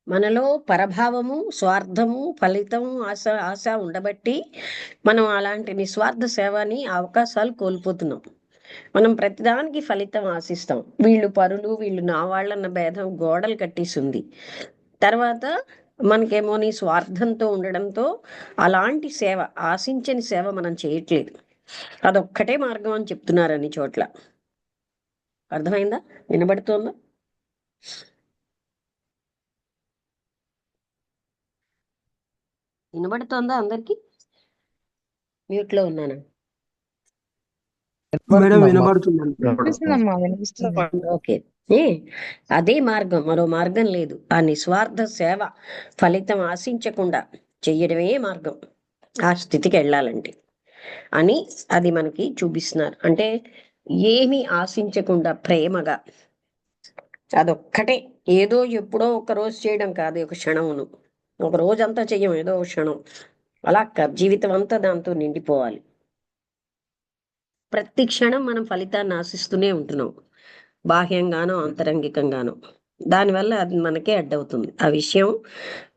మనలో పరభావము, స్వార్థము, ఫలితం, ఆశ ఉండబట్టి మనం అలాంటి నిస్వార్థ సేవని అవకాశాలు కోల్పోతున్నాం. మనం ప్రతిదానికి ఫలితం ఆశిస్తాం. వీళ్ళు పరులు, వీళ్ళు నా వాళ్ళన్న భేదం గోడలు కట్టేసింది. తర్వాత మనకేమో నీ స్వార్థంతో ఉండడంతో అలాంటి సేవ, ఆశించని సేవ మనం చేయట్లేదు. అదొక్కటే మార్గం అని చెప్తున్నారు అన్ని చోట్ల. అర్థమైందా? వినబడుతోందా? వినబడుతోందా అందరికి? మ్యూట్లో ఉన్నాను. మేడం వినపడుతుందమ్మా. వినబడుతుందండి. వినపడుతుంది. వినిపిస్తుందమ్మా వినిపిస్తుంది. ఓకే. అదే మార్గం, మరో మార్గం లేదు. ఆ నిస్వార్థ సేవ ఫలితం ఆశించకుండా చెయ్యడమే మార్గం ఆ స్థితికి వెళ్ళాలంటే అని అది మనకి చూపిస్తున్నారు. అంటే ఏమి ఆశించకుండా ప్రేమగా, అదొక్కటే. ఏదో ఎప్పుడో ఒక రోజు చేయడం కాదు, ఒక క్షణమును. ఒక రోజంతా చెయ్యం, ఏదో ఒక క్షణం. అలా జీవితం అంతా దాంతో నిండిపోవాలి. ప్రతి క్షణం మనం ఫలితాన్ని ఆశిస్తూనే ఉంటున్నాం, బాహ్యంగానో అంతరంగికంగానో. దానివల్ల అది మనకే అడ్డవుతుంది. ఆ విషయం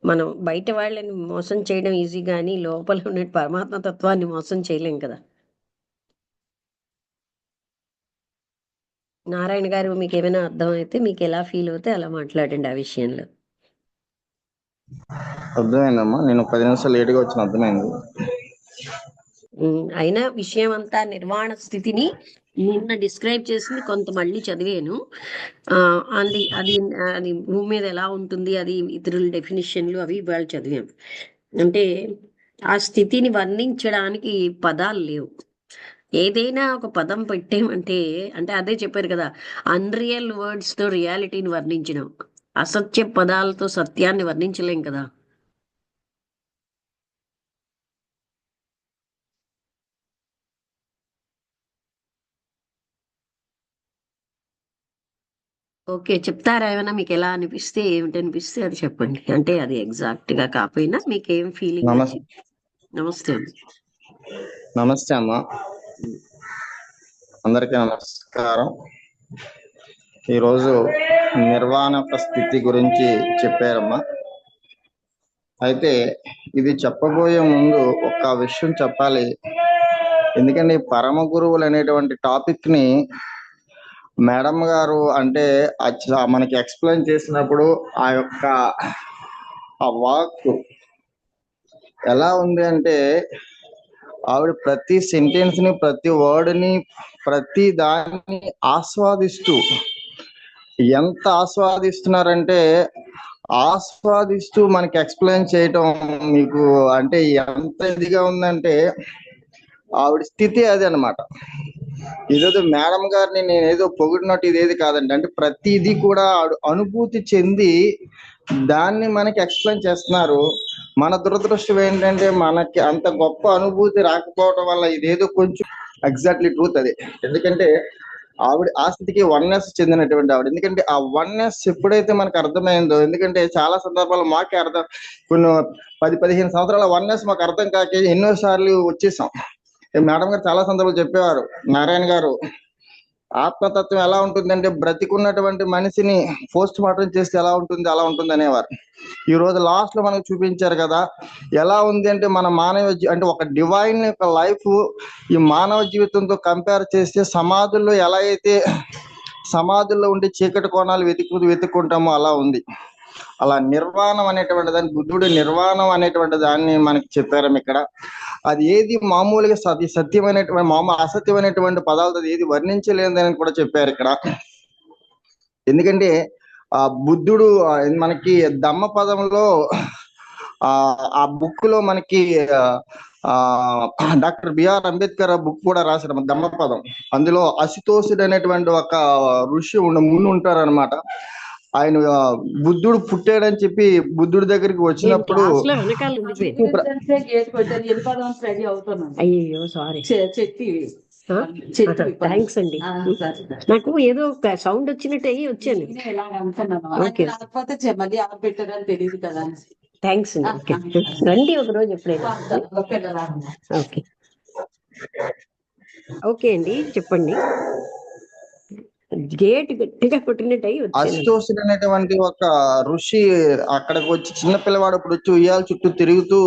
మనం బయట వాళ్ళని మోసం చేయడం ఈజీ, కానీ లోపల ఉన్న పరమాత్మ తత్వాన్ని మోసం చేయలేం కదా. నారాయణ గారు, మీకు ఏమైనా అర్థమైతే, మీకు ఎలా ఫీల్ అవుతే అలా మాట్లాడండి ఆ విషయంలో. అర్థమైందమ్మా. నేను 10 నిమిషాలు లేటుగా వచ్చిన అర్థమైంది. అయినా విషయం అంతా నిర్వాణ స్థితిని నిన్న డిస్క్రైబ్ చేసింది కొంత మళ్ళీ చదివాను. అది అది అది భూమి మీద ఎలా ఉంటుంది, అది ఇతరుల డెఫినిషన్లు అవి వాళ్ళు చదివాను. అంటే ఆ స్థితిని వర్ణించడానికి పదాలు లేవు. ఏదైనా ఒక పదం పెట్టేమంటే, అంటే అదే చెప్పారు కదా, అన్రియల్ వర్డ్స్ తో రియాలిటీని వర్ణించడం. అసత్య పదాలతో సత్యాన్ని వర్ణించలేం కదా. ఓకే, చెప్తారా ఏమైనా? మీకు ఎలా అనిపిస్తే, ఏమిటి అనిపిస్తే అది చెప్పండి. అంటే అది ఎగ్జాక్ట్ గా కాకపోయినా మీకు ఏం ఫీలింగ్ వచ్చి. నమస్తే అండి. నమస్తే అమ్మా. అందరికీ నమస్కారం. ఈరోజు నిర్వాణ స్థితి గురించి చెప్పారమ్మా. అయితే ఇది చెప్పబోయే ముందు ఒక విషయం చెప్పాలి. ఎందుకంటే పరమ గురువులు అనేటువంటి టాపిక్ ని మేడం గారు అంటే మనకి ఎక్స్ప్లెయిన్ చేసినప్పుడు ఆ యొక్క ఆ వాక్ ఎలా ఉంది అంటే, ఆవిడ ప్రతి సెంటెన్స్ ని, ప్రతి వర్డ్ ని, ప్రతి దాన్ని ఆస్వాదిస్తూ, ఎంత ఆస్వాదిస్తున్నారంటే ఆస్వాదిస్తూ మనకి ఎక్స్ప్లెయిన్ చేయటం మీకు అంటే ఎంత ఇదిగా ఉందంటే ఆవిడ స్థితి అది అనమాట. ఇదేదో మేడం గారిని నేను ఏదో పొగిడినట్టు ఇదేది కాదండి. అంటే ప్రతిదీ కూడా అనుభూతి చెంది దాన్ని మనకి ఎక్స్ప్లెయిన్ చేస్తున్నారు. మన దురదృష్టం ఏంటంటే మనకి అంత గొప్ప అనుభూతి రాకపోవడం వల్ల ఇదేదో కొంచెం ఎగ్జాక్ట్లీ ట్రూత్ అదే. ఎందుకంటే ఆవిడ ఆ స్థితికి వన్నెస్ చెందినటువంటి ఆవిడ. ఎందుకంటే ఆ వన్నెస్ ఎప్పుడైతే మనకు అర్థమైందో, ఎందుకంటే చాలా సందర్భాలు మాకే అర్థం, కొన్ని 10-15 సంవత్సరాల వన్నెస్ మాకు అర్థం కాక ఎన్నోసార్లు వచ్చేసాం. మేడం గారు చాలా సందర్భాలు చెప్పేవారు, నారాయణ గారు, ఆత్మతత్వం ఎలా ఉంటుందంటే బ్రతికున్నటువంటి మనిషిని పోస్ట్ మార్టం చేస్తే ఎలా ఉంటుంది అలా ఉంటుంది అనేవారు. ఈ రోజు లాస్ట్ లో మనకు చూపించారు కదా ఎలా ఉంది అంటే, మన మానవ అంటే ఒక డివైన్ యొక్క లైఫ్ ఈ మానవ జీవితంతో కంపేర్ చేస్తే సమాధుల్లో ఎలా అయితే సమాధుల్లో ఉండే చీకటి కోణాలు వెతుక్కుంటామో అలా ఉంది. అలా నిర్వాణం అనేటువంటి దాన్ని, బుద్ధుడు నిర్వాణం అనేటువంటి దాన్ని మనకి చెప్పారు ఇక్కడ. అది ఏది మామూలుగా సత్యమైనటువంటి అసత్యమైనటువంటి పదాలతో ఏది వర్ణించలేదని కూడా చెప్పారు ఇక్కడ. ఎందుకంటే ఆ బుద్ధుడు మనకి దమ్మ పదంలో ఆ బుక్ లో మనకి డాక్టర్ బిఆర్ అంబేద్కర్ బుక్ కూడా రాశారు దమ్మపదం. అందులో అశుతోషుడు అనేటువంటి ఒక ఋషి ముందు ఉంటారనమాట. ఆయన బుద్ధుడు పుట్టాడని చెప్పి బుద్ధుడి దగ్గరికి వచ్చినప్పుడు అయ్యో సారీ, థ్యాంక్స్ అండి. నాకు ఏదో ఒక సౌండ్ వచ్చినట్టు అయ్యి వచ్చాను. తెలియదు కదా. థ్యాంక్స్ అండి. రండి ఒక రోజు ఎప్పుడైనా. ఓకే ఓకే అండి, చెప్పండి. గేట్ గట్టిగా కొట్టినట్టు అయి వచ్చాను. అశుతోషుడు అనేటువంటి ఒక ఋషి అక్కడికి వచ్చి, చిన్న పిల్లవాడు అప్పుడు వచ్చి ఉయ్యాల చుట్టూ తిరుగుతూ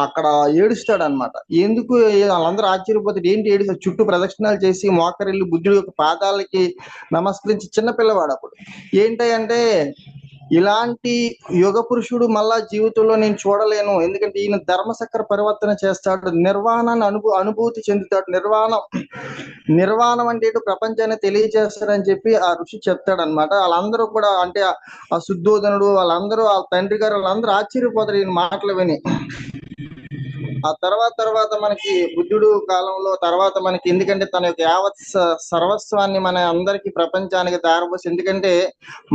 అక్కడ ఏడుస్తాడు అనమాట. ఎందుకు వాళ్ళందరూ ఆశ్చర్యపోతారు, ఏంటి ఏడుస్తాడు, చుట్టూ ప్రదక్షిణాలు చేసి మోకరిల్లి బుద్ధుడి యొక్క పాదాలకి నమస్కరించి చిన్న పిల్లవాడు అప్పుడు. ఏంటంటే ఇలాంటి యుగ పురుషుడు మళ్ళా జీవితంలో నేను చూడలేను, ఎందుకంటే ఈయన ధర్మచక్ర పరివర్తన చేస్తాడు, నిర్వాణాన్ని అనుభూతి చెందుతాడు. నిర్వాణం అంటే ఏంటో ప్రపంచాన్ని తెలియజేస్తాడని చెప్పి ఆ ఋషి చెప్తాడు అనమాట. వాళ్ళందరూ కూడా అంటే ఆ శుద్ధోదనుడు వాళ్ళందరూ, ఆ తండ్రి గారు వాళ్ళందరూ ఆశ్చర్యపోతారు ఈయన మాటలు విని. ఆ తర్వాత మనకి బుద్ధుడు కాలంలో తర్వాత మనకి, ఎందుకంటే తన యొక్క యావత్ సర్వస్వాన్ని మన అందరికి ప్రపంచానికి దారపోసి, ఎందుకంటే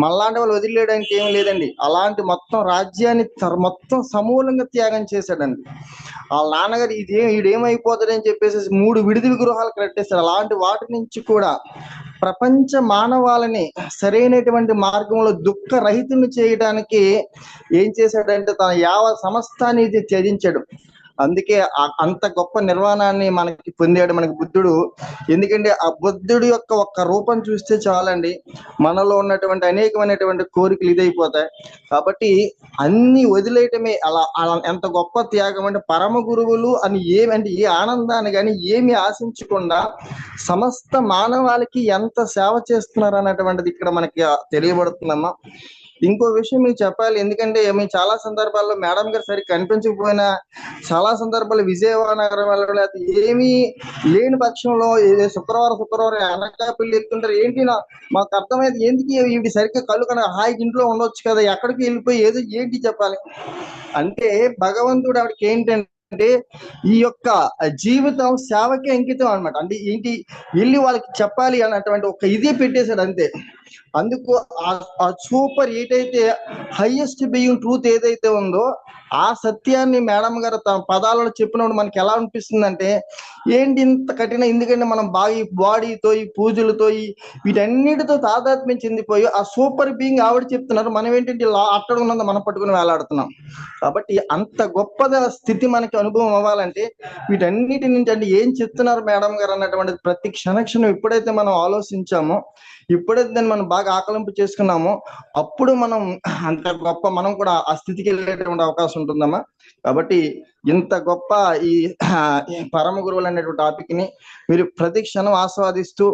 మళ్ళాంటి వాళ్ళు వదిలేయడానికి ఏం లేదండి, అలాంటి మొత్తం రాజ్యాన్ని మొత్తం సమూలంగా త్యాగం చేశాడండి. వాళ్ళ నాన్నగారు ఈడేమైపోతాడని చెప్పేసి 3 విడిది విగ్రహాలు కట్టేశారు. అలాంటి వాటి నుంచి కూడా ప్రపంచ మానవాళిని సరైనటువంటి మార్గంలో దుఃఖరహితుని చేయడానికి ఏం చేశాడంటే తన సమస్తాన్ని త్యజించాడు. అందుకే అంత గొప్ప నిర్వాణాన్ని మనకి పొందాడు మనకి బుద్ధుడు. ఎందుకంటే ఆ బుద్ధుడి యొక్క ఒక్క రూపం చూస్తే చాలండి, మనలో ఉన్నటువంటి అనేకమైనటువంటి కోరికలు ఇదైపోతాయి. కాబట్టి అన్ని వదిలేయటమే అలా ఎంత గొప్ప త్యాగం అంటే, పరమ గురువులు అని ఏమంటే ఏ ఆనందాన్ని కానీ ఏమి ఆశించకుండా సమస్త మానవాళికి ఎంత సేవ చేస్తున్నారు అన్నటువంటిది ఇక్కడ మనకి తెలియబడుతుందమ్మా. ఇంకో విషయం మీకు చెప్పాలి, ఎందుకంటే మేము చాలా సందర్భాల్లో మేడం గారు సరిగ్గా కనిపించకపోయినా, చాలా సందర్భాల్లో విజయవాడ నగరం వెళ్ళడం, లేకపోతే ఏమీ లేని పక్షంలో శుక్రవారం అనకాపల్లి ఎక్కుతుంటారు. ఏంటి మాకు అర్థమైంది, ఎందుకు ఇవి సరిగ్గా కళ్ళు కన్నా హాయిగా ఇంట్లో ఉండొచ్చు కదా, ఎక్కడికి వెళ్ళిపోయి ఏంటి చెప్పాలి అంటే, భగవంతుడు ఆవిడకి ఏంటంటే ఈ యొక్క జీవితం సేవకి అంకితం అనమాట. అంటే ఏంటి, వెళ్ళి వాళ్ళకి చెప్పాలి అన్నటువంటి ఒక ఇదే పెట్టేశాడు అంతే. అందుకు ఆ సూపర్ ఏదైతే హైయెస్ట్ బీయింగ్ ట్రూత్ ఏదైతే ఉందో ఆ సత్యాన్ని మేడం గారు తమ పదాలలో చెప్పినప్పుడు మనకి ఎలా అనిపిస్తుంది అంటే, ఏంటి ఇంత కఠిన, ఎందుకంటే మనం బాగా ఈ బాడీతో ఈ పూజలతో వీటన్నిటితో తాదాత్మ్యం చెందిపోయి ఆ సూపర్ బీయింగ్ ఆవిడ చెప్తున్నారు, మనం ఏంటంటే అట్టడు ఉన్నది మనం పట్టుకుని వేలాడుతున్నాం. కాబట్టి అంత గొప్పద స్థితి మనకి అనుభవం అవ్వాలంటే వీటన్నిటి నుంచి అంటే ఏం చెప్తున్నారు మేడం గారు అన్నటువంటి ప్రతి క్షణక్షణం ఎప్పుడైతే మనం ఆలోచించామో, ఎప్పుడైతే దాన్ని మనం బాగా ఆకలింపు చేసుకున్నామో, అప్పుడు మనం అంత గొప్ప మనం కూడా ఆ స్థితికి వెళ్ళేటువంటి అవకాశం ఉంటుందమ్మా. కాబట్టి ఇంత గొప్ప ఈ పరమ గురువులు అనేటువంటి టాపిక్ ని మీరు ప్రతి క్షణం ఆస్వాదిస్తూ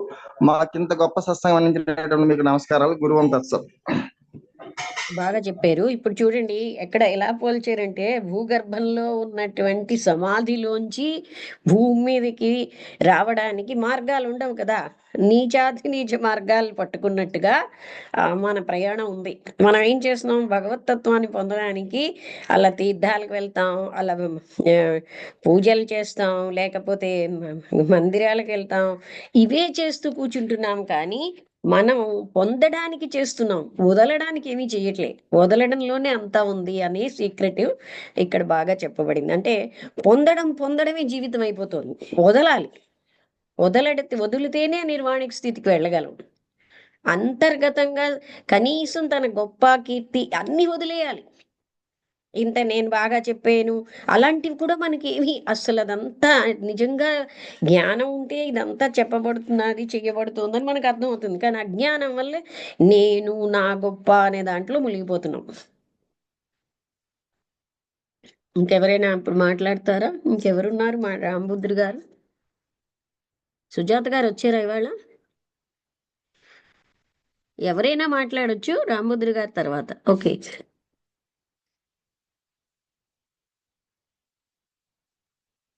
మాకింత గొప్ప సత్సంగం అందించినటువంటి మీకు నమస్కారాలు. గురువం తత్సత్. బాగా చెప్పారు. ఇప్పుడు చూడండి ఎక్కడ ఎలా పోల్చారంటే, భూగర్భంలో ఉన్నటువంటి సమాధిలోంచి భూమి మీదకి రావడానికి మార్గాలు ఉండవు కదా, నీచ మార్గాలు పట్టుకున్నట్టుగా మన ప్రయాణం ఉంది. మనం ఏం చేస్తున్నాం, భగవతత్వాన్ని పొందడానికి అలా తీర్థాలకు వెళ్తాం, అలా పూజలు చేస్తాం, లేకపోతే మందిరాలకు వెళ్తాం, ఇవే చేస్తూ కూర్చుంటున్నాం. కానీ మనం పొందడానికి చేస్తున్నాం, వదలడానికి ఏమీ చేయట్లే. వదలడంలోనే అంతా ఉంది అనే సీక్రెట్ ఇక్కడ బాగా చెప్పబడింది. అంటే పొందడమే జీవితం అయిపోతుంది. వదలాలి, వదిలితేనే నిర్వాణిక స్థితికి వెళ్ళగలం. అంతర్గతంగా కనీసం తన గొప్ప కీర్తి అన్ని వదిలేయాలి. ఇంత నేను బాగా చెప్పాను అలాంటివి కూడా మనకి ఏమి, అసలు అదంతా నిజంగా జ్ఞానం ఉంటే ఇదంతా చెప్పబడుతున్నది చెయ్యబడుతుందని మనకు అర్థమవుతుంది. కానీ అజ్ఞానం వల్ల నేను నా గొప్ప అనే దాంట్లో మునిగిపోతున్నాం. ఇంకెవరైనా ఇప్పుడు మాట్లాడతారా? ఇంకెవరున్నారు? మా రాంబుద్రి గారు, సుజాత గారు వచ్చారా ఇవాళ? ఎవరైనా మాట్లాడొచ్చు, రాంబుద్రి గారి తర్వాత. ఓకే,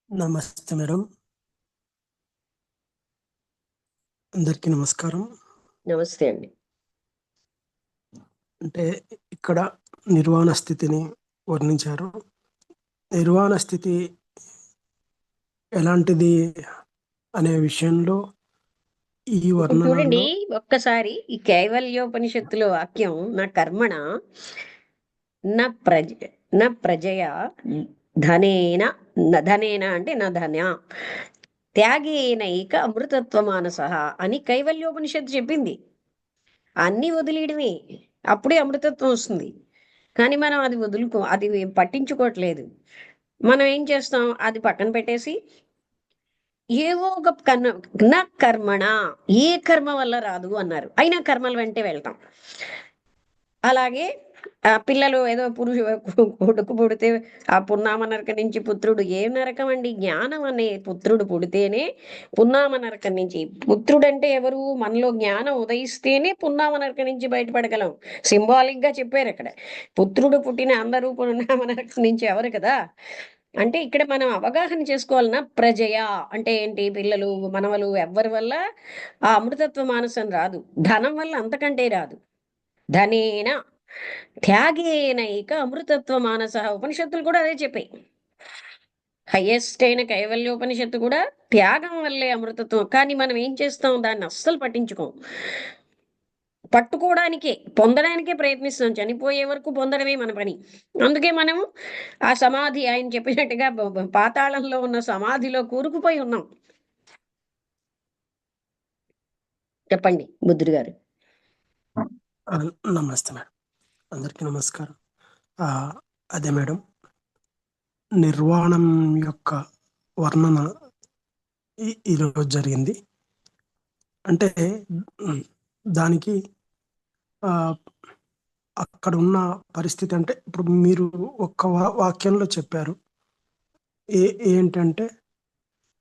నమస్తే మేడం, అందరికీ నమస్కారం. నమస్తే అండి. అంటే ఇక్కడ నిర్వాణ స్థితిని వర్ణించారు. నిర్వాణ స్థితి ఎలాంటిది అనే విషయంలో ఈ వర్ణనలో చూడండి ఒక్కసారి ఈ కైవల్యోపనిషత్తులో వాక్యం, నా కర్మణ నా ప్రజయ ధనేన అంటే నా ధన త్యాగేనైక అమృతత్వ మానస అని కైవల్యోపనిషత్తు చెప్పింది. అన్ని వదిలేయడమే, అప్పుడే అమృతత్వం వస్తుంది. కానీ మనం అది అది పట్టించుకోవట్లేదు. మనం ఏం చేస్తాం, అది పక్కన పెట్టేసి ఏవో ఒక నా కర్మణ, ఏ కర్మ వల్ల రాదు అన్నారు. అయినా కర్మల వెంటే వెళ్తాం. అలాగే పిల్లలు ఏదో కొడుకు పుడితే ఆ పున్నామ నరకం నుంచి పుత్రుడు, ఏ నరకం అండి? జ్ఞానం అనే పుత్రుడు పుడితేనే పున్నామ నరకం నుంచి. పుత్రుడు అంటే ఎవరు? మనలో జ్ఞానం ఉదయిస్తేనే పున్నామ నరకం నుంచి బయటపడగలం. సింబాలిక్ గా చెప్పారు అక్కడ. పుత్రుడు పుట్టిన అందరూ పున్నామ నరకం నుంచి ఎవరు కదా. అంటే ఇక్కడ మనం అవగాహన చేసుకోవాలన్నా, ప్రజయ అంటే ఏంటి? పిల్లలు, మనవలు ఎవ్వరి వల్ల ఆ అమృతత్వ మానసం రాదు. ధనం వల్ల అంతకంటే రాదు. ధనేన త్యాగేనైక అమృతత్వ మానస. ఉపనిషత్తులు కూడా అదే చెప్పాయి. హైయెస్ట్ అయిన కైవల్యోపనిషత్తు కూడా త్యాగం వల్లే అమృతత్వం. కానీ మనం ఏం చేస్తాం? దాన్ని అస్సలు పట్టించుకోం. పట్టుకోవడానికే, పొందడానికే ప్రయత్నిస్తాం. చనిపోయే వరకు పొందడమే మన పని. అందుకే మనం ఆ సమాధి, ఆయన చెప్పినట్టుగా పాతాళంలో ఉన్న సమాధిలో కూరుకుపోయి ఉన్నాం. చెప్పండి బుద్ధుడు గారు. నమస్తే మేడం, అందరికీ నమస్కారం. అదే మేడం, నిర్వాణం యొక్క వర్ణన ఈరోజు జరిగింది. అంటే దానికి అక్కడ ఉన్న పరిస్థితి అంటే ఇప్పుడు మీరు ఒక్క వాక్యంలో చెప్పారు. ఏంటంటే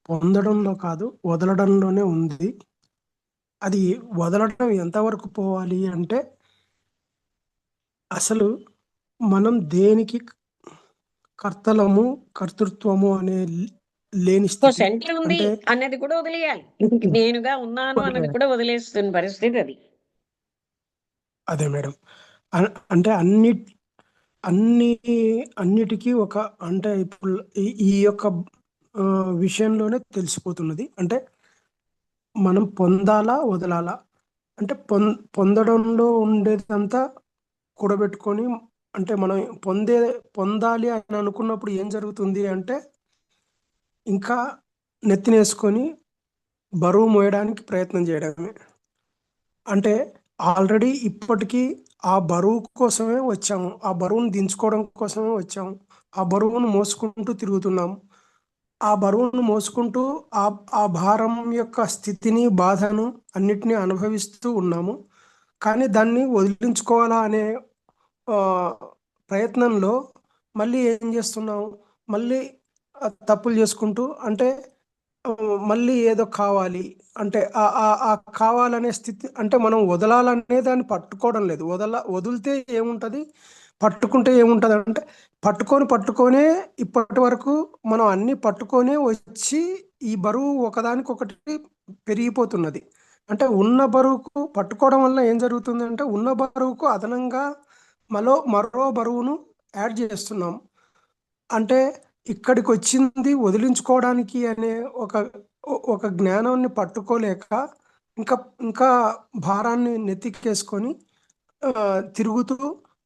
పొందడంలో కాదు, వదలడంలోనే ఉంది. అది వదలడం ఎంతవరకు పోవాలి అంటే, అసలు మనం దేనికి కర్తలము, కర్తృత్వము అనే లేని స్థితి. సెంటర్ ఉంది అంటే అన్నది కూడా వదిలేయాలి. నేనుగా ఉన్నాను అన్నది కూడా వదిలేస్తున్న పరిస్థితి అది. అదే మేడం, అంటే అన్నిటికీ ఒక, అంటే ఇప్పుడు ఈ యొక్క విషయంలోనే తెలిసిపోతున్నది. అంటే మనం పొందాలా, వదలాలా? అంటే పొందడంలో ఉండేదంతా కూడబెట్టుకొని, అంటే మనం పొందాలి అని అనుకున్నప్పుడు ఏం జరుగుతుంది అంటే, ఇంకా నెత్తినేసుకొని బరువు మోయడానికి ప్రయత్నం చేయడమే. అంటే ఆల్రెడీ ఇప్పటికీ ఆ బరువు కోసమే వచ్చాము, ఆ బరువును దించుకోవడం కోసమే వచ్చాము, ఆ బరువును మోసుకుంటూ తిరుగుతున్నాము. ఆ బరువును మోసుకుంటూ ఆ భారం యొక్క స్థితిని, బాధను అన్నిటినీ అనుభవిస్తూ ఉన్నాము. కానీ దాన్ని వదిలించుకోవాలా అనే ప్రయత్నంలో మళ్ళీ ఏం చేస్తున్నాం? మళ్ళీ తప్పులు చేసుకుంటూ, అంటే మళ్ళీ ఏదో కావాలి అంటే ఆ కావాలనే స్థితి. అంటే మనం వదలాలనే దాన్ని పట్టుకోవడం లేదు. వదిలితే ఏముంటుంది, పట్టుకుంటే ఏముంటుంది అంటే, పట్టుకొనే ఇప్పటి వరకు మనం అన్ని పట్టుకొనే వచ్చి ఈ బరువు ఒకదానికొకటి పెరిగిపోతున్నది. అంటే ఉన్న బరువుకు పట్టుకోవడం వల్ల ఏం జరుగుతుంది అంటే, ఉన్న బరువుకు అదనంగా మరో బరువును యాడ్ చేస్తున్నాం. అంటే ఇక్కడికి వచ్చింది వదిలించుకోవడానికి అనే ఒక జ్ఞానాన్ని పట్టుకోలేక ఇంకా ఇంకా భారాన్ని నెత్తికేసుకొని తిరుగుతూ,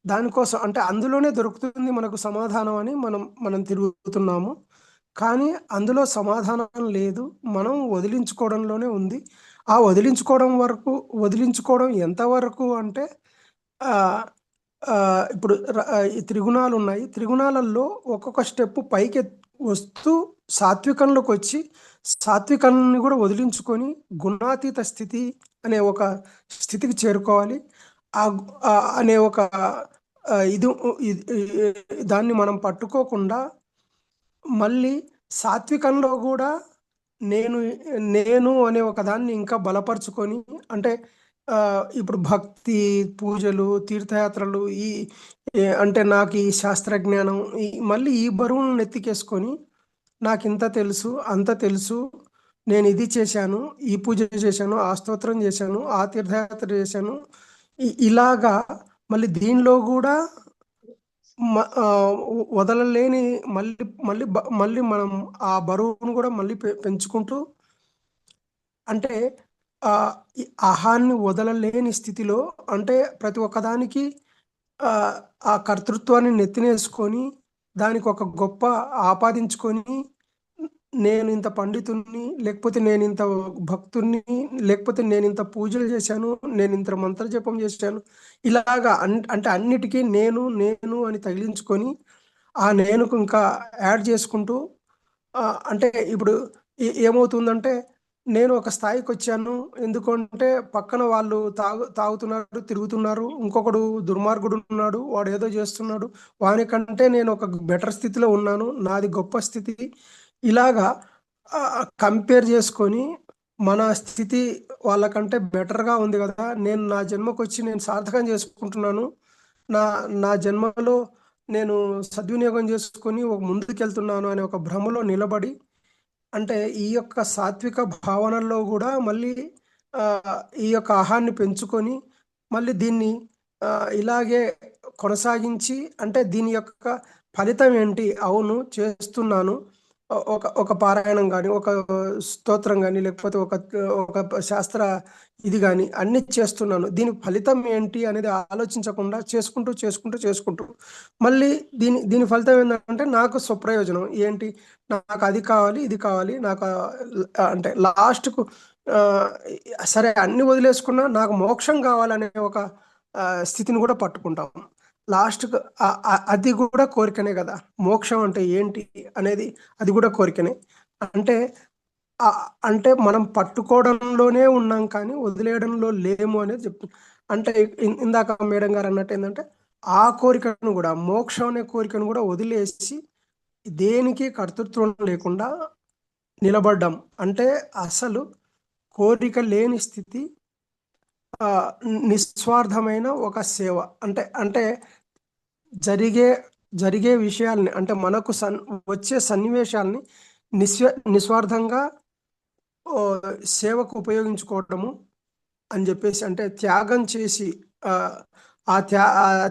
దానికోసం అంటే అందులోనే దొరుకుతుంది మనకు సమాధానం అని మనం తిరుగుతున్నాము. కానీ అందులో సమాధానం లేదు, మనం వదిలించుకోవడంలోనే ఉంది. ఆ వదిలించుకోవడం ఎంతవరకు అంటే, ఇప్పుడు ఈ త్రిగుణాలు ఉన్నాయి. త్రిగుణాలలో ఒక్కొక్క స్టెప్ పైకి వస్తూ సాత్వికంలోకి వచ్చి, సాత్వికాన్ని కూడా వదిలించుకొని గుణాతీత స్థితి అనే ఒక స్థితికి చేరుకోవాలి. అనే ఒక ఇది దాన్ని మనం పట్టుకోకుండా మళ్ళీ సాత్వికంలో కూడా నేను నేను అనే ఒక దాన్ని ఇంకా బలపరుచుకొని, అంటే ఇప్పుడు భక్తి, పూజలు, తీర్థయాత్రలు, అంటే నాకు ఈ శాస్త్రజ్ఞానం, మళ్ళీ ఈ బరువును నెత్తికేసుకొని, నాకు ఇంత తెలుసు, అంత తెలుసు, నేను ఇది చేశాను, ఈ పూజ చేశాను, ఆ స్తోత్రం చేశాను, ఆ తీర్థయాత్ర చేశాను, ఇలాగా మళ్ళీ దీనిలో కూడా వదలలేని మళ్ళీ మళ్ళీ మళ్ళీ మనం ఆ బరువును కూడా మళ్ళీ పెంచుకుంటూ, అంటే ఈ ఆహాన్ని వదలలేని స్థితిలో, అంటే ప్రతి ఒక్కదానికి ఆ కర్తృత్వాన్ని నెత్తినేసుకొని, దానికి ఒక గొప్ప ఆపాదించుకొని, నేను ఇంత పండితుణ్ణి, లేకపోతే నేను ఇంత భక్తుణ్ణి, లేకపోతే నేను ఇంత పూజలు చేశాను, నేను ఇంత మంత్రజపం చేశాను, ఇలాగా అంటే అన్నిటికీ నేను నేను అని తగిలించుకొని, ఆ నేనుకు ఇంకా యాడ్ చేసుకుంటూ, అంటే ఇప్పుడు ఏమవుతుందంటే నేను ఒక స్థాయికి వచ్చాను. ఎందుకంటే పక్కన వాళ్ళు తాగుతున్నారు, తిరుగుతున్నారు. ఇంకొకడు దుర్మార్గుడు ఉన్నాడు, వాడు ఏదో చేస్తున్నాడు. వానికంటే నేను ఒక బెటర్ స్థితిలో ఉన్నాను, నాది గొప్ప స్థితి. ఇలాగా కంపేర్ చేసుకొని మన స్థితి వాళ్ళకంటే బెటర్గా ఉంది కదా, నేను నా జన్మకు వచ్చి నేను సార్థకం చేసుకుంటున్నాను, నా నా జన్మలో నేను సద్వినియోగం చేసుకొని ఒక ముందుకెళ్తున్నాను అనే ఒక భ్రమలో నిలబడి, అంటే ఈ యొక్క సాత్విక భావనల్లో కూడా మళ్ళీ ఆ, ఈ యొక్క ఆహాన్ని పెంచుకొని మళ్ళీ దీన్ని ఆ, ఇలాగే కొనసాగించి, అంటే దీని యొక్క ఫలితం ఏంటి? అవును చేస్తున్నాను, ఒక పారాయణం కానీ, ఒక స్తోత్రం కానీ, లేకపోతే ఒక శాస్త్ర ఇది కానీ అన్ని చేస్తున్నాను, దీని ఫలితం ఏంటి అనేది ఆలోచించకుండా చేసుకుంటూ చేసుకుంటూ చేసుకుంటూ మళ్ళీ దీని ఫలితం ఏంటంటే నాకు స్వప్రయోజనం ఏంటి, నాకు అది కావాలి, ఇది కావాలి, నాకు అంటే లాస్ట్కు సరే అన్ని వదిలేసుకున్నా నాకు మోక్షం కావాలనే ఒక స్థితిని కూడా పట్టుకుంటాం లాస్ట్కు. అది కూడా కోరికనే కదా. మోక్షం అంటే ఏంటి అనేది అది కూడా కోరికనే. అంటే అంటే మనం పట్టుకోవడంలోనే ఉన్నాం కానీ వదిలేయడంలో లేము అనేది చెప్తుంది. అంటే ఇందాక మేడం గారు అన్నట్టు ఏంటంటే ఆ కోరికను కూడా, మోక్షం అనే కోరికను కూడా వదిలేసి దేనికి కర్తృత్వం లేకుండా నిలబడ్డం అంటే అసలు కోరిక లేని స్థితి, ఆ, నిస్వార్థమైన ఒక సేవ. అంటే అంటే జరిగే జరిగే విషయాల్ని, అంటే మనకు వచ్చే సన్నివేశాల్ని నిస్వార్థంగా ఓ, సేవకు ఉపయోగించుకోవటము అని చెప్పేసి, అంటే త్యాగం చేసి ఆ ఆ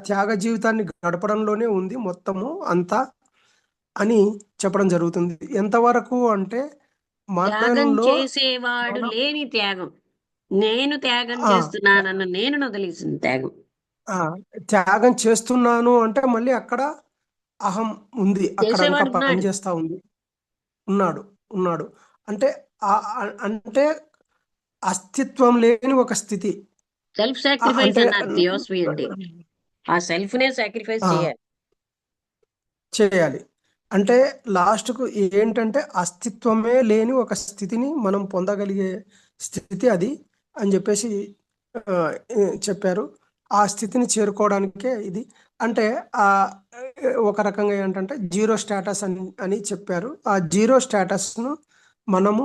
త్యాగ జీవితాన్ని గడపడంలోనే ఉంది మొత్తము అంతా అని చెప్పడం జరుగుతుంది. ఎంతవరకు అంటే త్యాగం మనలో చేసేవాడు మన లేని త్యాగం. నేను త్యాగం ఆ, చేస్తున్నానన్న నేను వదిలేసిన త్యాగం. ఆ, త్యాగం చేస్తున్నాను అంటే మళ్ళీ అక్కడ అహం ఉంది, అక్కడ ఇంకా చేసేవాడు ఉన్నాడు. పనిచేస్తా ఉంది. ఉన్నాడు ఉన్నాడు అంటే అంటే అస్తిత్వం లేని ఒక స్థితి. సెల్ఫ్ సాక్రిఫైస్ అంటే అన్నారు థియోసఫీ అంటే. ఆ సెల్ఫ్ నే సాక్రిఫైస్ ఆ, చేయాలి. చేయాలి. అంటే లాస్ట్కు ఏంటంటే అస్తిత్వమే లేని ఒక స్థితిని మనం పొందగలిగే స్థితి అది అని చెప్పేసి ఆ, చెప్పారు. ఆ స్థితిని చేరుకోవడానికే ఇది. అంటే ఆ ఒక రకంగా ఏంటంటే జీరో స్టేటస్ అని చెప్పారు. ఆ జీరో స్టేటస్ను మనము,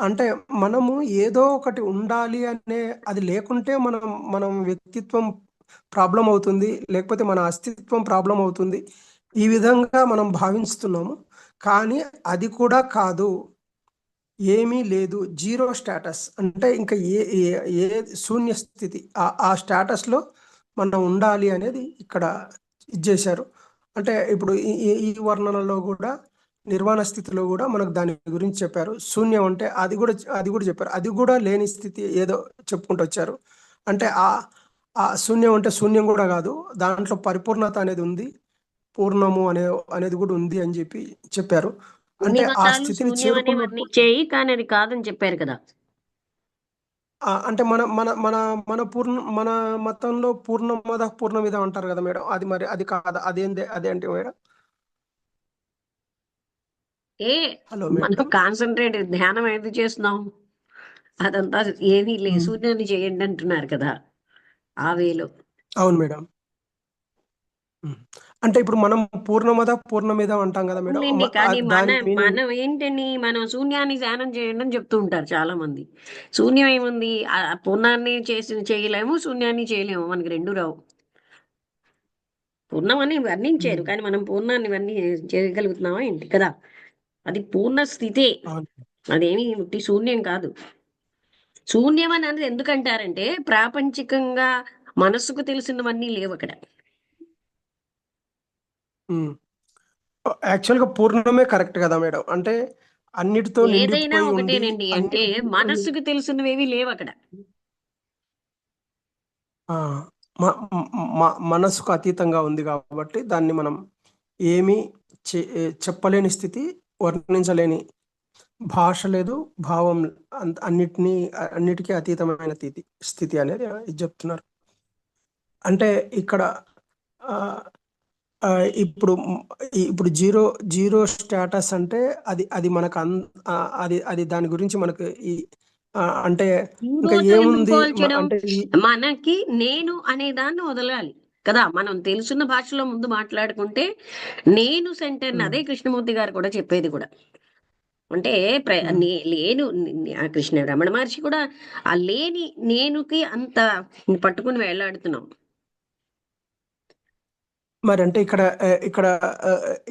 అంటే మనము ఏదో ఒకటి ఉండాలి అనే, అది లేకుంటే మనం వ్యక్తిత్వం ప్రాబ్లం అవుతుంది, లేకపోతే మన అస్తిత్వం ప్రాబ్లం అవుతుంది, ఈ విధంగా మనం భావిస్తున్నాము. కానీ అది కూడా కాదు, ఏమీ లేదు, జీరో స్టేటస్ అంటే ఇంకా ఏ శూన్య స్థితి, ఆ స్టేటస్లో మనం ఉండాలి అనేది ఇక్కడ ఇచ్చేశారు. అంటే ఇప్పుడు ఈ వర్ణనలో కూడా నిర్వాణ స్థితిలో కూడా మనకు దాని గురించి చెప్పారు. శూన్యం అంటే అది కూడా చెప్పారు. అది కూడా లేని స్థితి ఏదో చెప్పుకుంటూ వచ్చారు. అంటే ఆ శూన్యం అంటే శూన్యం కూడా కాదు, దాంట్లో పరిపూర్ణత అనేది ఉంది, పూర్ణము అనేది కూడా ఉంది అని చెప్పారు. అన్ని అంటే ఆ మతాలు స్థితిని శూన్యం అనే చేరుకున్నప్పుడు వర్ణించేయి, కానీ అది కాదని చెప్పారు కదా. అంటే మన మన మన మన మన మతంలో పూర్ణమద పూర్ణమిదం అంటారు కదా మేడం, అది మరి అది కాదా? అదేంటి మేడం? ఏ హలో మనం మేడం. కాన్సన్ట్రేట్ ధ్యానం ఏది చేస్తున్నాం, అదంతా ఏమీ లే, ఉమ్, శూన్యాన్ని చేయండి అంటున్నారు కదా ఆ వేలో. అవును మేడం. ఉమ్. అంటే ఇప్పుడు మనం పూర్ణమద పూర్ణమిదం అంటాం కదా మేడం, అవునులేండి, కానీ దాని మీనింగ్. మనం ఏంటని మనం శూన్యాన్ని ధ్యానం చేయండి అని చెప్తూ ఉంటారు చాలా మంది. శూన్యం ఏముంది, ఆ పూర్ణాన్ని చేయలేము, శూన్యాన్ని చేయలేము, మనకి రెండు రావు. పూర్ణం అని వర్ణించారు, కానీ మనం పూర్ణాన్ని ఇవన్నీ చేయగలుగుతున్నామా ఏంటి కదా. అది పూర్ణ స్థితే, అవును. అదేమి ఉట్టి శూన్యం కాదు. శూన్యం అని అనేది ఎందుకంటారంటే ప్రాపంచికంగా మనసుకు తెలిసినవన్నీ లేవు అక్కడ. యాక్చువల్గా పూర్ణమే కరెక్ట్ కదా మేడం. అంటే అన్నిటితో ఏదైనా నిండిపోయి ఉండి ఒకటేనండి, అంటే మనస్సుకు తెలిసినవేవి లేవు అక్కడ. ఆ, మనసుకు అతీతంగా ఉంది కాబట్టి దాన్ని మనం ఏమీ చెప్పలేని స్థితి, వర్ణించలేని భాష లేదు, భావం, అన్నిటికీ అతీతమైన స్థితి అనేది ఇది చెప్తున్నారు. అంటే ఇక్కడ ఆ, ఇప్పుడు ఇప్పుడు జీరో జీరో స్టేటస్ అంటే అది అది మనకు అది అది దాని గురించి మనకు అంటే ఇంకా ఇంకోతో ఎందుకు ఏముంది పోల్చడం? అంటే మనకి నేను అనే దాన్ని వదలాలి కదా. మనం తెలుసున్న భాషలో ముందు మాట్లాడుకుంటే నేను సెంటర్ అదే కృష్ణమూర్తి గారు కూడా చెప్పేది కూడా. అంటే లేను ఆ కృష్ణ రమణ మహర్షి కూడా ఆ లేని నేనుకి అంత పట్టుకుని వేలాడుతున్నాం. మరి అంటే ఇక్కడ ఇక్కడ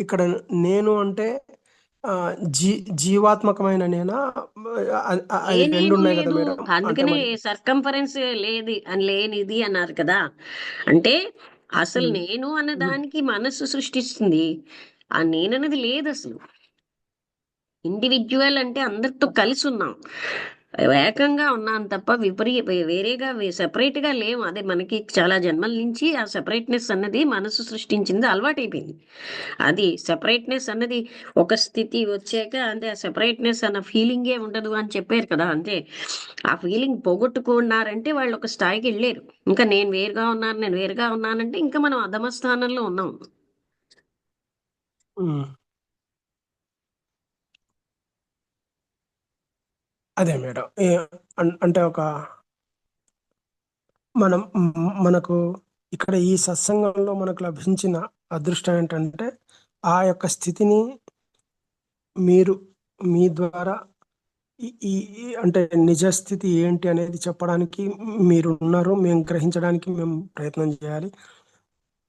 ఇక్కడ నేను అంటే ఆ, జీవాత్మకమైన నేనా అది ఏ రెండు నేను ఉన్నాయి కదా లేదు, మేడం. అంటే అందుకనే మనకి సర్కంఫరెన్స్ లేదు అని లేనిది అన్నారు కదా. అంటే అసలు ఉమ్, నేను అన్న ఉమ్, దానికి మనస్సు సృష్టిస్తుంది. ఆ నేనన్నది లేదు అసలు. ఇండివిజువల్ అంటే అందరితో కలిసి ఉన్నాం, ఏకంగా ఉన్నాం తప్ప వేరేగా సెపరేట్ గా లేము. అదే మనకి చాలా జన్మల నుంచి ఆ సెపరేట్నెస్ అన్నది మనసు సృష్టించింది, అలవాటైపోయింది. అది సెపరేట్నెస్ అన్నది ఒక స్థితి వచ్చాక అంటే ఆ సెపరేట్నెస్ అన్న ఫీలింగే ఉండదు అని చెప్పారు కదా. అంటే ఆ ఫీలింగ్ పోగొట్టుకున్నారంటే వాళ్ళు ఒక స్థాయికి వెళ్ళారు. ఇంకా నేను వేరుగా ఉన్నానంటే ఇంకా మనం అధమ స్థానంలో ఉన్నాం. ఉమ్. అదే మేడం. అంటే ఒక మనకు ఇక్కడ ఈ సత్సంగంలో మనకు లభించిన అదృష్టం ఏంటంటే ఆ యొక్క స్థితిని మీరు మీ ద్వారా అంటే నిజస్థితి ఏంటి అనేది చెప్పడానికి మీరు ఉన్నారు. మేము గ్రహించడానికి మేము ప్రయత్నం చేయాలి.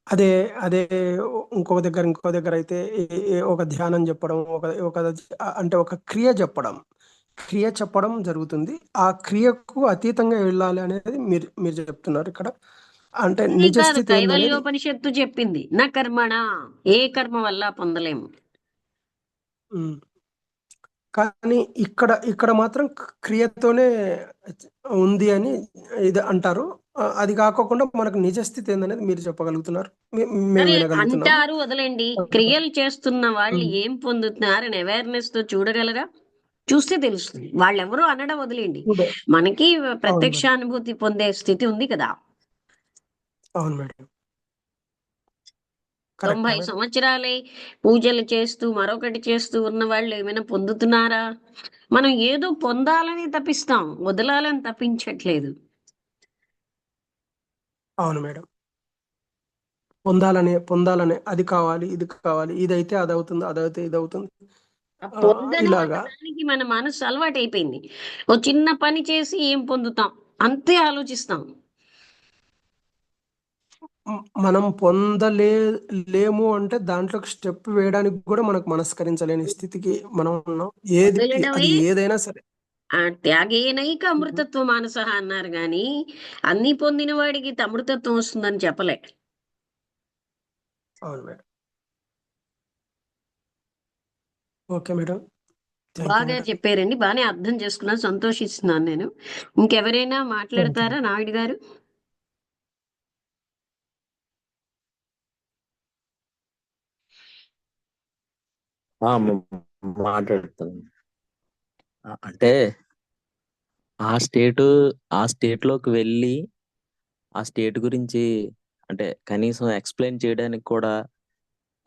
అదే అదే ఇంకో దగ్గర అయితే ఒక ధ్యానం చెప్పడం, ఒక ఒక అంటే ఒక క్రియ చెప్పడం జరుగుతుంది. ఆ క్రియకు అతీతంగా వెళ్ళాలి అనేది మీరు చెప్తున్నారు ఇక్కడ. అంటే ఇది కాదు నిజస్థితి ఏందనేది. కైవల్యోపనిషత్తు చెప్పింది, నా కర్మణ, ఏ కర్మ వల్ల పొందలేము. ఉమ్. కానీ ఇక్కడ ఇక్కడ మాత్రం క్రియతోనే ఉంది అని ఇది అంటారు. అది కాకోకుండా మనకు నిజస్థితి ఏందనేది మీరు చెప్పగలుగుతున్నారు. మేము సరే వినగలుగుతున్నాము. అంటారు, వదలండి. క్రియలు చేస్తున్న వాళ్ళు ఉమ్. ఏం పొందుతున్నారని అవేర్నెస్ తో చూడగలరా? చూస్తే తెలుస్తుంది. వాళ్ళెవరూ అనడం వదిలేండి, చూడ- మనకి అవును మేడం. ప్రత్యక్షానుభూతి పొందే స్థితి ఉంది కదా. అవును మేడం. కరెక్టే 90 మేడం. సంవత్సరాలే పూజలు చేస్తూ మరొకటి చేస్తూ ఉన్న వాళ్ళు ఏమైనా పొందుతున్నారా? మనం ఏదో పొందాలని తప్పిస్తాం, వదలాలని తప్పించట్లేదు. అవును మేడం. పొందాలనే అది కావాలి, ఇది కావాలి, ఇదైతే అది అవుతుంది, అదైతే ఇది అవుతుంది. ఆ పొందడం అన్న ఇలాగా దానికి మన మనసు అలవాటైపోయింది. ఓ చిన్న పని చేసి ఏం పొందుతాం అంతే ఆలోచిస్తాం. మనం లేము అంటే దాంట్లోకి స్టెప్ వేయడానికి కూడా మనకు మనస్కరించలేని స్థితికి మనం ఉన్నాం. అది వదిలడమే ఏదైనా సరే. ఆ త్యాగేనైక అమృతత్వ మానసః అన్నారు గాని అన్ని పొందిన వాడికి అమృతత్వం వస్తుందని చెప్పలే. అవును madam. Okay madam. Thank you బాగా మేడం. చెప్పారండి, బాగానే అర్థం చేసుకున్నాను, సంతోషిస్తున్నాను నేను. ఇంకెవరైనా థ్యాంక్ యూ. మాట్లాడతారా నాయుడు గారు? మాట్లాడుతాను. అంటే ఆ స్టేట్ ఆ స్టేట్ లోకి వెళ్ళి ఆ స్టేట్ గురించి అంటే కనీసం ఎక్స్ప్లెయిన్ చేయడానికి కూడా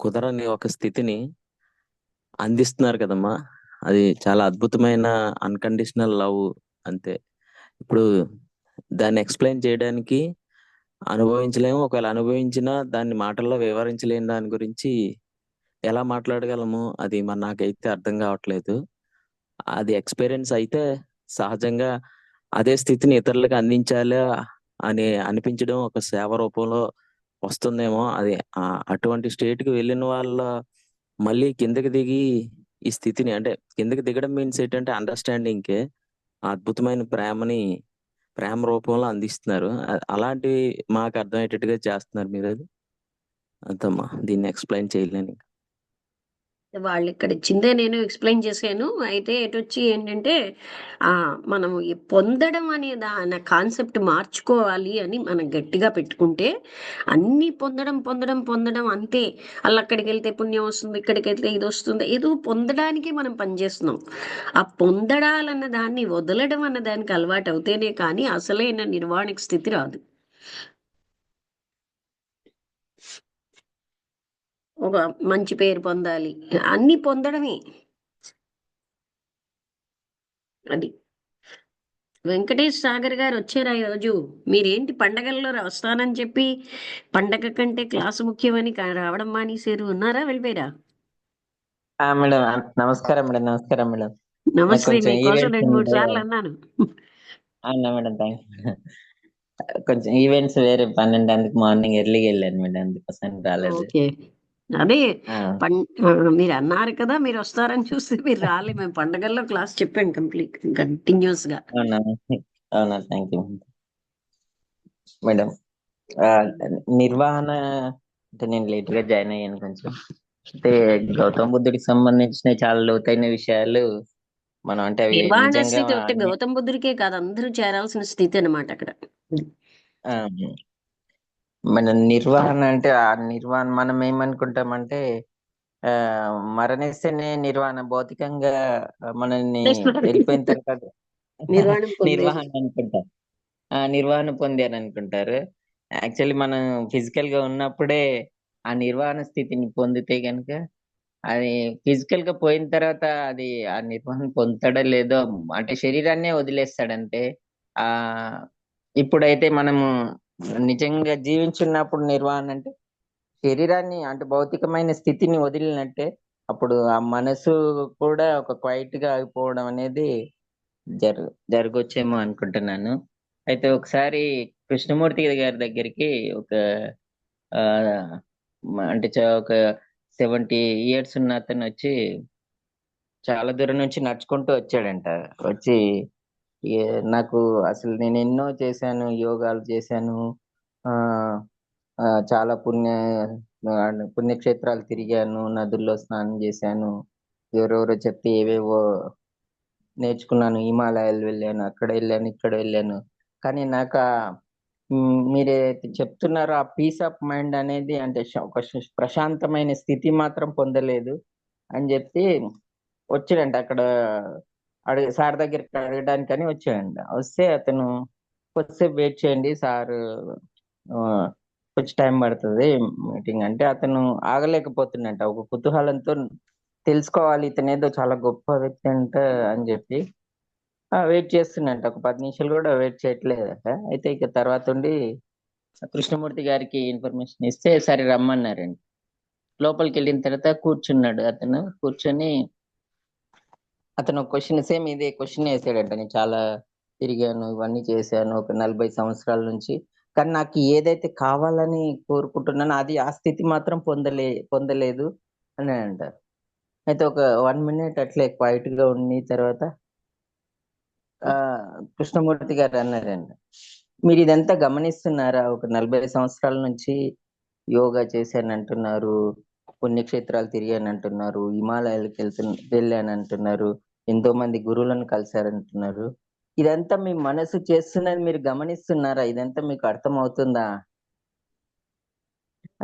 కుదరని ఒక స్థితిని అందిస్తున్నారు కదమ్మా. అది చాలా అద్భుతమైన అన్కండిషనల్ లవ్. అంతే. ఇప్పుడు దాన్ని ఎక్స్ప్లెయిన్ చేయడానికి అనుభవించలేము. ఒకవేళ అనుభవించినా దాన్ని మాటల్లో వివరించలేని దాని గురించి ఎలా మాట్లాడగలము? అది మరి నాకైతే అర్థం కావట్లేదు. అది ఎక్స్పీరియన్స్ అయితే సహజంగా అదే స్థితిని ఇతరులకు అందించాలా అని అనిపించడం ఒక సేవ రూపంలో వస్తుందేమో. అది అటువంటి స్టేట్ కి వెళ్ళిన వాళ్ళ మళ్ళీ కిందకి దిగి ఈ స్థితిని అంటే కిందకి దిగడం మీన్స్ ఏంటంటే అండర్స్టాండింగ్ కే అద్భుతమైన ప్రేమ రూపంలో అందిస్తున్నారు. అలాంటివి మాకు అర్థమయ్యేటట్టుగా చేస్తున్నారు మీరు. అది అంతమ్మా, దీన్ని ఎక్స్ప్లెయిన్ చేయలేని. వాళ్ళు ఇక్కడ ఇచ్చిందే నేను ఎక్స్ప్లెయిన్ చేశాను. అయితే ఎటొచ్చి ఏంటంటే ఆ మనం ఈ పొందడం అనే దాని కాన్సెప్ట్ మార్చుకోవాలి అని మనం గట్టిగా పెట్టుకుంటే అన్ని పొందడం పొందడం పొందడం అంతే. అలా అక్కడికి వెళ్తే పుణ్యం వస్తుంది, ఇక్కడికి వెళ్తే ఇది వస్తుంది, ఏదో పొందడానికి మనం పనిచేస్తున్నాం. ఆ పొందడాలన్న దాన్ని వదలడం అన్న దానికి అలవాటు అవుతేనే కానీ అసలైన నిర్వాణిక స్థితి రాదు. ఒక మంచి పేరు పొందాలి, అన్ని పొందడమే. అది వెంకటేష్ సాగర్ గారు వచ్చారా ఈరోజు? మీరేంటి పండగల్లో వస్తానని చెప్పి పండగ కంటే క్లాసు ముఖ్యమని రావడం మానేశారు? ఉన్నారా, వెళ్ళిపోయారా? మేడం నమస్కారం మేడం. నమస్కారం మేడం. నాకు నమస్తే, కొంచెం మీకోసం ఈవెంట్స్ 2-3 ఉండే. సార్లు అన్నాను. అవునా మేడం, థ్యాంక్ కొంచెం ఈవెంట్స్ వేరే పని ఉండే, అందుకు మార్నింగ్ ఎర్లీగా వెళ్ళాను మేడం, అందుకోసం రాలేదు. ఓకే, అదే ఆ, మీరు అన్నారు కదా మీరు వస్తారని చూస్తే మీరు రాలే. మేము పండగల్లో క్లాస్ చెప్పాం కంటిన్యూస్ గా. అవునా అవునా, థ్యాంక్ యూ మేడం. ఆ, నిర్వహణ అంటే నేను లేట్ గా జాయిన్ అయ్యాను కొంచెం. అంటే గౌతమ బుద్ధుడికి సంబంధించిన చాలా లోతైన విషయాలు మనం, అంటే అవి నిర్వాణ నిజంగా స్థితి ఒకటి గౌతమ బుద్ధుడికే కాదు, అందరూ చేరాల్సిన స్థితి అన్నమాట అక్కడ. ఆ, మన నిర్వహణ అంటే ఆ నిర్వహణ మనం ఏమనుకుంటామంటే ఆ మరణిస్తేనే నిర్వహణ, భౌతికంగా మనల్ని వెళ్ళిపోయిన తర్వాత నిర్వాణం పొందేది. నిర్వహణ అనుకుంటాం. నిర్వహణ పొందారు అనుకుంటారు. యాక్చువల్లీ మనం ఫిజికల్ గా ఉన్నప్పుడే ఆ నిర్వహణ స్థితిని పొందితే గనుక, అది ఫిజికల్ గా పోయిన తర్వాత అది ఆ నిర్వహణ పొందుతాడో లేదో, అంటే శరీరాన్నే వదిలేస్తాడంటే. ఆ ఇప్పుడైతే మనము నిజంగా జీవించున్నప్పుడు నిర్వహణ అంటే శరీరాన్ని, అంటే భౌతికమైన స్థితిని వదిలినట్టే. అప్పుడు ఆ మనసు కూడా ఒక క్వైట్ గా అయిపోవడం అనేది జరగొచ్చేమో అనుకుంటున్నాను. అయితే ఒకసారి కృష్ణమూర్తి గారి దగ్గరికి ఒక ఆ అంటే ఒక 70 years ఉన్న అతను వచ్చి చాలా దూరం నుంచి నడుచుకుంటూ వచ్చాడంట. వచ్చి నాకు అసలు నేను ఎన్నో చేశాను, యోగాలు చేశాను, ఆ చాలా పుణ్యక్షేత్రాలు తిరిగాను, నదుల్లో స్నానం చేశాను, ఎవరెవరో చెప్తే ఏవేవో నేర్చుకున్నాను, హిమాలయాలు వెళ్ళాను, అక్కడ వెళ్ళాను, ఇక్కడ వెళ్ళాను. కానీ నాకు మీరైతే చెప్తున్నారో ఆ పీస్ ఆఫ్ మైండ్ అనేది, అంటే ఒక ప్రశాంతమైన స్థితి మాత్రం పొందలేదు అని చెప్పి వచ్చాడంట. అక్కడ సార్ దగ్గరికి అడగడానికని వచ్చాడంట. వస్తే అతను కొద్దిసేపు వెయిట్ చేయండి సార్, కొంచెం టైం పడుతుంది మీటింగ్ అంటే, అతను ఆగలేకపోతుండంట. ఒక కుతూహలంతో తెలుసుకోవాలి ఇతను ఏదో చాలా గొప్ప వ్యక్తి అంట అని చెప్పి వెయిట్ చేస్తున్నట్ట. ఒక 10 నిమిషాలు కూడా వెయిట్ చేయట్లేదట. అయితే ఇక తర్వాత ఉండి కృష్ణమూర్తి గారికి ఇన్ఫర్మేషన్ ఇస్తే సరే రమ్మన్నారండి. లోపలికి వెళ్ళిన తర్వాత కూర్చున్నాడు. అతను కూర్చొని అతను క్వశ్చన్, సేమ్ ఇదే క్వశ్చన్ వేసాడంట. నేను చాలా తిరిగాను, ఇవన్నీ చేశాను ఒక 40 సంవత్సరాల నుంచి, కానీ నాకు ఏదైతే కావాలని కోరుకుంటున్నానో అది ఆ స్థితి మాత్రం పొందలేదు అని అంటారు. అయితే ఒక 1 minute అట్లే క్వైట్ గా ఉండి తర్వాత కృష్ణమూర్తి గారు అన్నారండి, మీరు ఇదంతా గమనిస్తున్నారా? ఒక 40 సంవత్సరాల నుంచి యోగా చేశానంటున్నారు, పుణ్యక్షేత్రాలు తిరిగానంటున్నారు, హిమాలయాలకు వెళ్ళానంటున్నారు, ఎంతో మంది గురువులను కలిశారంటున్నారు. ఇదంతా మీ మనసు చేస్తున్నది మీరు గమనిస్తున్నారా? ఇదంతా మీకు అర్థం అవుతుందా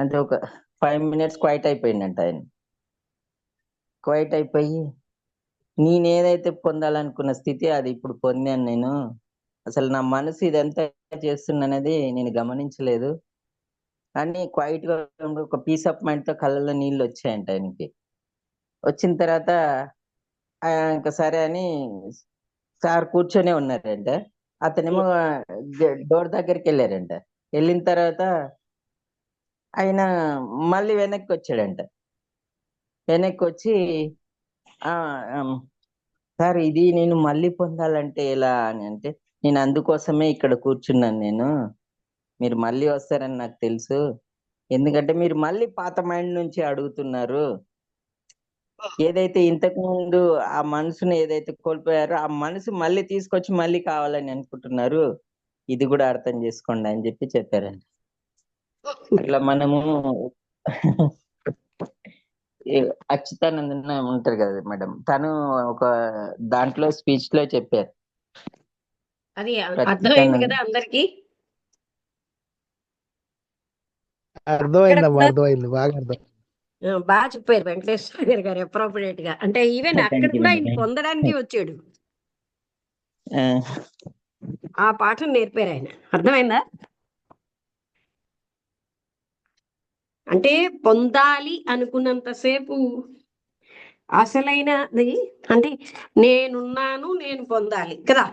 అంటే ఒక 5 minutes క్వైట్ అయిపోయిందంట. ఆయన క్వైట్ అయిపోయి, నేనేదైతే పొందాలనుకున్న స్థితి అది ఇప్పుడు పొందాను నేను. అసలు నా మనసు ఇదంతా చేస్తున్నది నేను గమనించలేదు అని క్వైట్ గా ఒక పీస్ ఆఫ్ మైండ్ తో కళ్ళలో నీళ్ళు వచ్చాయంట ఆయనకి. వచ్చిన తర్వాత ఇంకా సరే అని సార్ కూర్చొనే ఉన్నారంట. అతనేమో డోర్ దగ్గరికి వెళ్ళారంట. వెళ్ళిన తర్వాత ఆయన మళ్ళీ వెనక్కి వచ్చాడంట. వెనక్కి వచ్చి ఆ సార్ ఇది నేను మళ్ళీ పొందాలంటే ఎలా అని అంటే, నేను అందుకోసమే ఇక్కడ కూర్చున్నాను. మీరు మళ్ళీ వస్తారని నాకు తెలుసు, ఎందుకంటే మీరు మళ్ళీ పాత మైండ్ నుంచి అడుగుతున్నారు. ఏదైతే ఇంతకు ముందు ఆ మనసును ఏదైతే కోల్పోయారో ఆ మనసు మళ్ళీ తీసుకొచ్చి మళ్ళీ కావాలని అనుకుంటున్నారు, ఇది కూడా అర్థం చేసుకోండి అని చెప్పి చెప్పారండి. అట్లా మనము అచ్యుతానందన్ ఉంటారు కదా మేడం, తను ఒక దాంట్లో స్పీచ్ లో చెప్పారు. అది అర్థమైంది కదా అందరికి? అర్థమైందమ్మా, అర్థమైంది, బాగా అర్థం. బాగా చెప్పారు వెంకటేశ్వర గారు అప్రోప్రియేట్ గా. అంటే ఈవెన్ అక్కడ కూడా ఆయన పొందడానికి వచ్చాడు, ఆ పాఠం నేర్పారు ఆయన. అర్థమైందా? అంటే పొందాలి అనుకున్నంతసేపు అసలైనది అంటే నేనున్నాను, నేను పొందాలి కదా.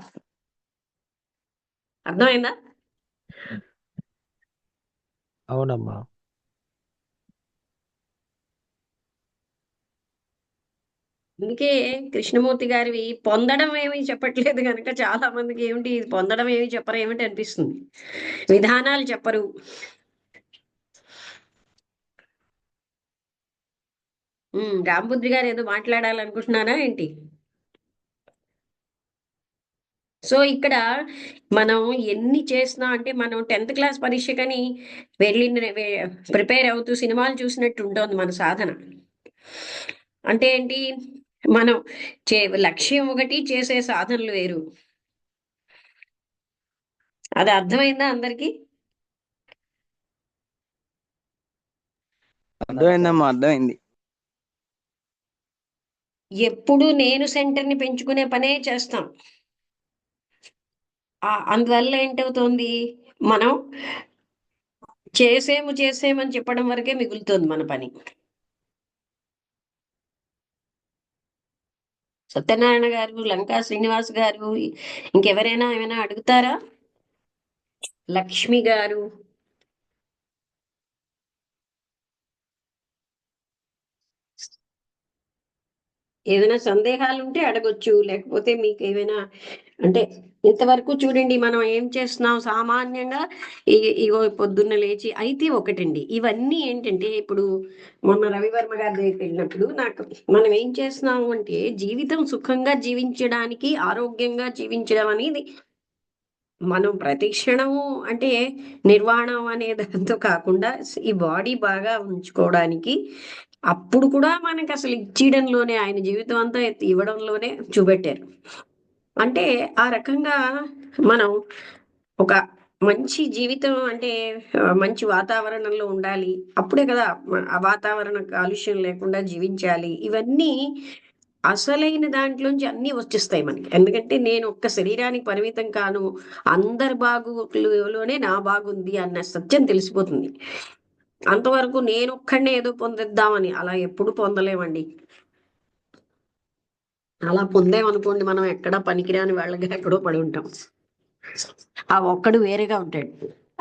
అర్థమైందా? అవునమ్మా. అందుకే కృష్ణమూర్తి గారివి పొందడం ఏమీ చెప్పట్లేదు కనుక చాలా మందికి ఏమిటి ఇది పొందడం ఏమి చెప్పరు ఏమిటి అనిపిస్తుంది. విధానాలు చెప్పరు. రాంబుద్రి గారు ఏదో మాట్లాడాలనుకుంటున్నారా ఏంటి? సో ఇక్కడ మనం ఎన్ని చేసినా అంటే మనం 10th క్లాస్ పరీక్షకని వెళ్ళి ప్రిపేర్ అవుతూ సినిమాలు చూసినట్టు ఉంటుంది మన సాధన. అంటే ఏంటి, మనం లక్ష్యం ఒకటి, చేసే సాధనలు వేరు. అది అర్థమైందా అందరికి? అర్థమైందమ్మా, అర్థమైంది. ఎప్పుడు నేను సెంటర్ని పెంచుకునే పనే చేస్తాం. అందువల్ల ఏంటవుతోంది, మనం చేసేమని చెప్పడం వరకే మిగులుతోంది మన పని. సత్యనారాయణ గారు, లంకా శ్రీనివాస్ గారు, ఇంకెవరైనా ఏమైనా అడుగుతారా? లక్ష్మి గారు, ఏదైనా సందేహాలు ఉంటే అడగొచ్చు. లేకపోతే మీకు ఏమైనా అంటే ఇంతవరకు చూడండి మనం ఏం చేస్తున్నాం సామాన్యంగా ఇగో పొద్దున్న లేచి అయితే ఒకటండి. ఇవన్నీ ఏంటంటే ఇప్పుడు మొన్న రవివర్మ గారి దగ్గరికి వెళ్ళినప్పుడు మనం ఏం చేస్తున్నాము అంటే జీవితం సుఖంగా జీవించడానికి, ఆరోగ్యంగా జీవించడం అనేది మనం ప్రతి క్షణము అంటే నిర్వాణం అనే దాంతో కాకుండా ఈ బాడీ బాగా ఉంచుకోవడానికి అప్పుడు కూడా మనకి అసలు ఇచ్చేయడంలోనే ఆయన జీవితం అంతా ఇవ్వడంలోనే చూపెట్టారు. అంటే ఆ రకంగా మనం ఒక మంచి జీవితం అంటే మంచి వాతావరణంలో ఉండాలి. అప్పుడే కదా ఆ వాతావరణ కాలుష్యం లేకుండా జీవించాలి. ఇవన్నీ అసలైన దాంట్లోంచి అన్నీ వచ్చేస్తాయి మనకి. ఎందుకంటే నేను ఒక్క శరీరానికి పరిమితం కాను, అందరి బాగులోనే నా బాగుంది అన్న సత్యం తెలిసిపోతుంది. అంతవరకు నేనొక్కడినే ఏదో పొందిద్దామని అలా ఎప్పుడు పొందలేమండి. అలా పొందామనుకోండి మనం ఎక్కడా పనికిరాని వాళ్ళగా ఎక్కడో పడి ఉంటాం. ఆ ఒక్కడు వేరేగా ఉంటాడు.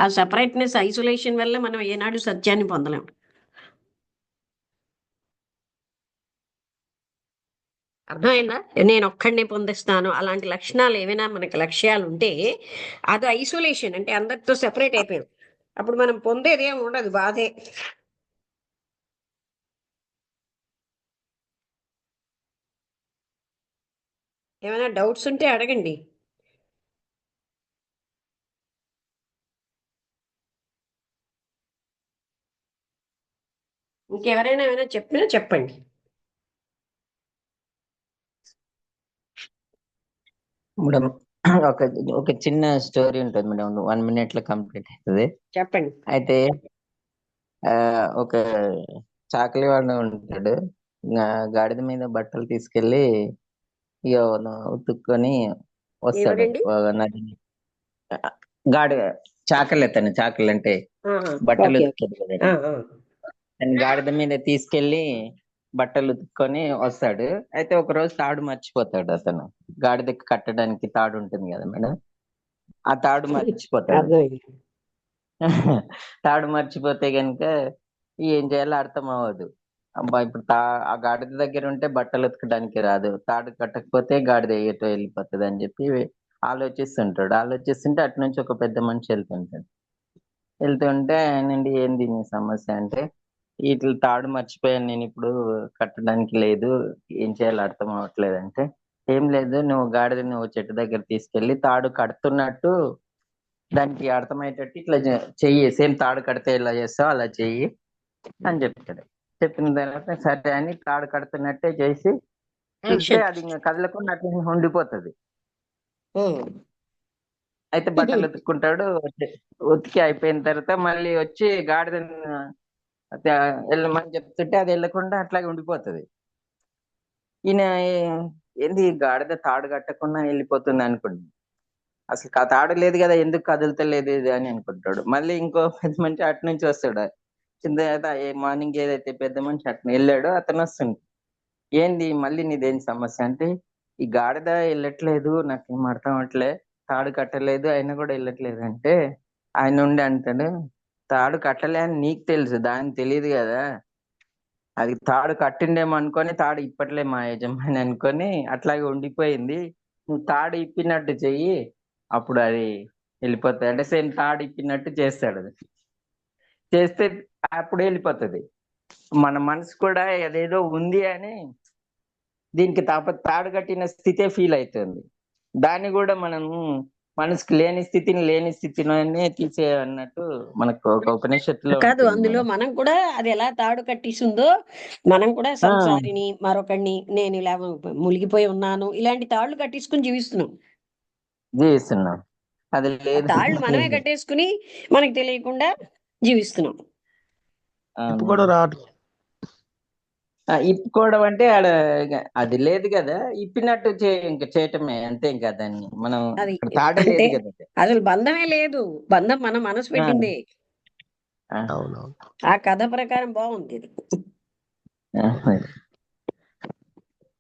ఆ సెపరేట్నెస్, ఐసోలేషన్ వల్ల మనం ఏనాడు సత్యాన్ని పొందలేం. అర్థమైందా? నేను ఒక్కడినే పొందిస్తాను అలాంటి లక్షణాలు ఏమైనా మనకి లక్ష్యాలు ఉంటే అది ఐసోలేషన్, అంటే అందరితో సెపరేట్ అయిపోయాం. అప్పుడు మనం పొందేది ఏమి ఉండదు, బాధే. ఏమైనా డౌట్స్ ఉంటే అడగండి. ఇంకెవరైనా ఏమైనా చెప్పినా చెప్పండి. మేడం ఒక ఒక చిన్న స్టోరీ ఉంటుంది మేడం, 1 minute లో కంప్లీట్ అవుతుంది. చెప్పండి. అయితే ఒక చాకలి వాడు ఉంటాడు. గాడిద మీద బట్టలు తీసుకెళ్లి ఇక ఉతుక్కొని వస్తాడు. ఎవరండి? నది చాకలి అంటే బట్టలు ఓకే. ఉతుకుతాడు కదండి. దాన్ని గాడిద మీద తీసుకెళ్లి బట్టలు ఉతుక్కొని వస్తాడు. అయితే ఒక రోజు తాడు మర్చిపోతాడు అతను. గాడిదకి కట్టడానికి తాడు ఉంటుంది కదా మేడం, ఆ తాడు మర్చిపోతాడు. అర్థమైంది. తాడు మర్చిపోతే గనుక ఏం చేయాలో అర్థం అవ్వదు. అబ్బా ఇప్పుడు ఆ గాడిద దగ్గర ఉంటే బట్టలు ఉతకడానికి రాదు, తాడు కట్టకపోతే గాడిద ఎటో వెళ్ళిపోతుంది అని చెప్పి ఆలోచిస్తుంటే అటు నుంచి ఒక పెద్ద మనిషి వెళ్తుంటే ఆయనండి ఏంది నీ సమస్య అంటే, ఇట్లా తాడు మర్చిపోయాను నేను, ఇప్పుడు కట్టడానికి లేదు, ఏం చేయాలో అర్థం అవ్వట్లేదు అంటే, ఏం లేదు నువ్వు గాడిదని ఓ చెట్టు దగ్గర తీసుకెళ్లి తాడు కడుతున్నట్టు దానికి అర్థమయ్యేటట్టు ఇట్లా చెయ్యి, సేమ్ తాడు కడితే ఎలా చేస్తావు అలా చెయ్యి అని చెప్తాడు. చెప్పిన తర్వాత సరే అని తాడు కడుతున్నట్టే చేసి చూస్తే అది ఇంకా కదలకుండా అట్లా ఉండిపోతుంది. అయితే బట్టలు ఉతుక్కుంటాడు. ఉతికి అయిపోయిన తర్వాత మళ్ళీ వచ్చి గాడిదని వెళ్ళమని చెప్తుంటే అది వెళ్ళకుండా అట్లాగే ఉండిపోతుంది. ఈయన ఏంది గాడిద తాడు కట్టకుండా వెళ్ళిపోతుంది అనుకుంటుంది. అసలు తాడు లేదు కదా, ఎందుకు కదులుతలేదు ఇది అని అనుకుంటాడు. మళ్ళీ ఇంకో పెద్ద మనిషి అటు నుంచి వస్తాడు. వచ్చిన తర్వాత మార్నింగ్ ఏదైతే పెద్ద మనిషి అట్లా వెళ్ళాడో అతను వస్తుంది. ఏంది మళ్ళీ నీదేం సమస్య అంటే, ఈ గాడిద వెళ్ళట్లేదు, నాకేం అర్థం అవట్లే, తాడు కట్టలేదు అయినా కూడా వెళ్ళట్లేదు అంటే, ఆయన ఉండి అంటాడు, తాడు కట్టలే అని నీకు తెలుసు, దానికి తెలియదు కదా, అది తాడు కట్టిండేమో అనుకొని తాడు ఇప్పట్లే మా యజమాని అనుకొని అట్లాగే ఉండిపోయింది, నువ్వు తాడు ఇప్పినట్టు చెయ్యి, అప్పుడు అది వెళ్ళిపోతుంది అంటే సేమ్ తాడు ఇప్పినట్టు చేస్తాడు అది. చేస్తే అప్పుడు వెళ్ళిపోతుంది. మన మనసు కూడా అదేదో ఉంది అని దీనికి తాడు కట్టిన స్థితే ఫీల్ అవుతుంది. దాన్ని కూడా మనం మనసుకి లేని స్థితిని తీసే అన్నట్టు మనకు ఒక ఉపనిషత్తులో కాదు, ఉంటుంది అందులో మేడం. మనం కూడా అది ఎలా తాడు కట్టిస్తుందో మనం కూడా సంసారిని, మరొకడిని, నేను ఇలా మునిగిపోయి ఉన్నాను, ఇలాంటి తాళ్ళు కట్టించుకుని జీవిస్తున్నాం. జీవిస్తున్నాం. అది ఆ లేదు. తాళ్ళు మనమే కట్టేసుకుని మనకి తెలియకుండా జీవిస్తున్నాం. ఇప్పుడు కూడా రావట్లేదు. ఇప్పుకోవడం అంటే ఆడ అది లేదు కదా, ఇప్పినట్టు ఇంకా చేయటమే అంతే. ఇంకా దాన్ని మనం అది ఇక్కడ తాడే అంటే లేదు కదా. అసలు బంధమే లేదు, బంధం మన మనసు పెట్టిందే. అవునవును. ఆ కథ ప్రకారం బాగుంది ఇది.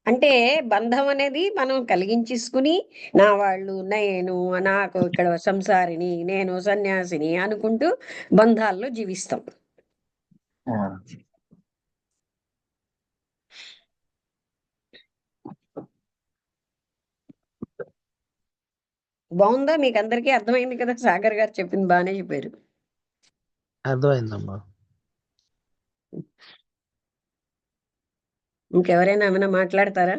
అంటే బంధం అనేది మనం కలిగించేసుకుని, నా వాళ్ళు, నేను, నాకు ఇక్కడ సంసారిని, నేను సన్యాసిని అనుకుంటూ బంధాల్లో జీవిస్తాం. బాగుందా? మీకు అందరికీ అర్థమైంది కదా? సాగర్ గారు చెప్పింది బాగానే చెప్పారు. అర్థమైందమ్మా. ఇంకెవరైనా ఏమైనా మాట్లాడతారా?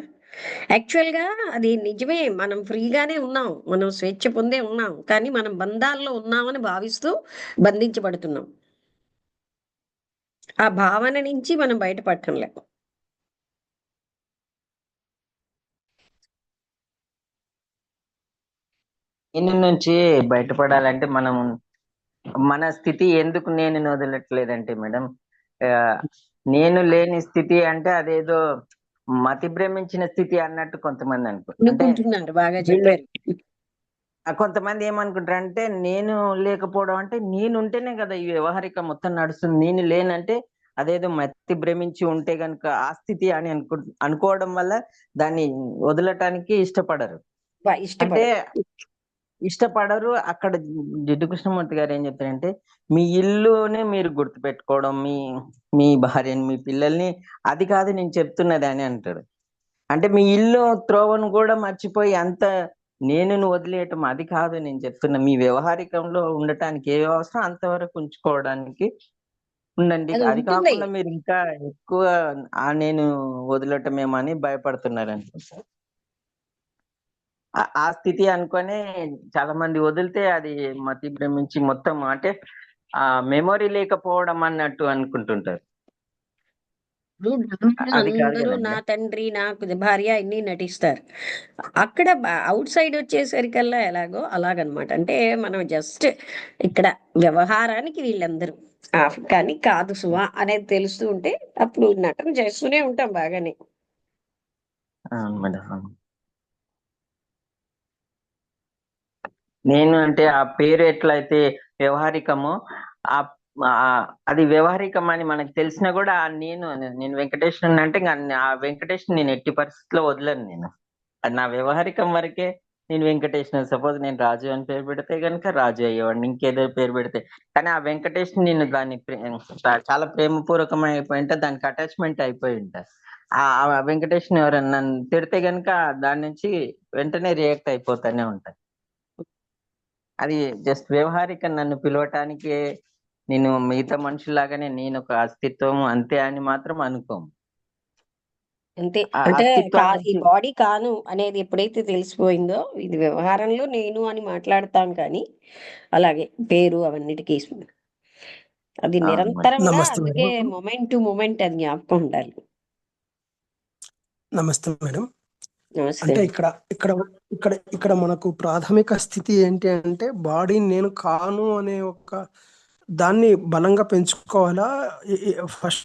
యాక్చువల్గా అది నిజమే, మనం ఫ్రీగానే ఉన్నాం, మనం స్వేచ్ఛ పొందే ఉన్నాం, కానీ మనం బంధాల్లో ఉన్నామని భావిస్తూ బంధించబడుతున్నాం. ఆ భావన నుంచి మనం బయటపడటంలే. దీని నుంచి బయటపడాలంటే మనం మన స్థితి ఎందుకు నేను వదలట్లేదంటే మేడం, నేను లేని స్థితి అంటే అదేదో మతి భ్రమించిన స్థితి అన్నట్టు కొంతమంది అనుకుంటున్నారు. బాగా చెప్పారు. కొంతమంది ఏమనుకుంటారు అంటే, నేను లేకపోవడం అంటే నేను ఉంటేనే కదా ఈ వ్యవహారిక మొత్తం నడుస్తుంది, నేను లేనంటే అదేదో మతి భ్రమించి ఉంటే గనుక ఆ స్థితి అని అనుకోవడం వల్ల దాన్ని వదలటానికి ఇష్టపడరు. అంటే ఇష్టపడరు. అక్కడ జిడ్డు కృష్ణమూర్తి గారు ఏం చెప్తారంటే, మీ ఇల్లునే మీరు గుర్తుపెట్టుకోవడం, మీ భార్యని, మీ పిల్లల్ని, అది కాదు నేను చెప్తున్నది అని అంటాడు. అంటే మీ ఇల్లు త్రోవను కూడా మర్చిపోయి అంత నేను వదిలేయటం అది కాదు నేను చెప్తున్నా, మీ వ్యవహారికంలో ఉండటానికి ఏ అవసరం అంతవరకు ఉంచుకోవడానికి ఉండండి, అది కాకుండా మీరు ఇంకా ఎక్కువ నేను వదిలటమేమో అని భయపడుతున్నారు అనుకుంటా. ఆ స్థితి అనుకొని చాలా మంది వదిలితే అది మతి భ్రమించి మొత్తం అంటే ఆ మెమొరీ లేకపోవడం అన్నట్టు అనుకుంటుంటారు. అది కాదు అందరూ కదండి. నా తండ్రి, నాకు భార్య ఇన్ని నటిస్తారు. అక్కడ అవుట్ సైడ్ వచ్చేసరికల్లా ఎలాగో అలాగనమాట. అంటే మనం జస్ట్ ఇక్కడ వ్యవహారానికి వీళ్ళందరూ, కానీ కాదు సుమా అనేది తెలుస్తూ ఉంటే అప్పుడు నటన చేస్తూనే ఉంటాం బాగానే. మేడం, నేను అంటే ఆ పేరు ఎట్లయితే వ్యవహారికమో అది వ్యవహారికం అని మనకు తెలిసినా కూడా నేను వెంకటేశ్వరుని అంటే ఆ వెంకటేశ్వరుని నేను ఎట్టి పరిస్థితిలో వదలను. నేను అది నా వ్యవహారికం వరకే. నేను వెంకటేశ్వర, సపోజ్ నేను రాజు అని పేరు పెడితే కనుక రాజు అయ్యేవాడిని, ఇంకేదో పేరు పెడితే. కానీ ఆ వెంకటేశ్వరుని నేను దాన్ని చాలా ప్రేమపూర్వకం అయిపోయింటే, దానికి అటాచ్మెంట్ అయిపోయి ఉంటా. ఆ వెంకటేశ్వరుని ఎవరన్నా నన్ను తిడితే కనుక దాని నుంచి వెంటనే రియాక్ట్ అయిపోతానే ఉంటాను. అది జస్ట్ వ్యవహారిక, నన్ను పిలవటానికి నేను మిగతా మనుషులాగానే నేను ఒక అస్తిత్వం అంతే అని మాత్రం అనుకోము. అంతే. అంటే ఈ బాడీ కాను అనేది ఎప్పుడైతే తెలిసిపోయిందో, ఇది వ్యవహారంలో నేను అని మాట్లాడతాం, కానీ అలాగే పేరు అవన్నిటికీ అది నిరంతరంగా. అందుకే మొమెంట్ టు మొమెంట్ అది జ్ఞాపకం ఉండాలి. నమస్తే మేడం. నమస్తే. అంటే ఇక్కడ ఇక్కడ ఇక్కడ ఇక్కడ మనకు ప్రాథమిక స్థితి ఏంటి అంటే, బాడీ నేను కాను అనే ఒక దాన్ని బలంగా పెంచుకోవాలా? ఫస్ట్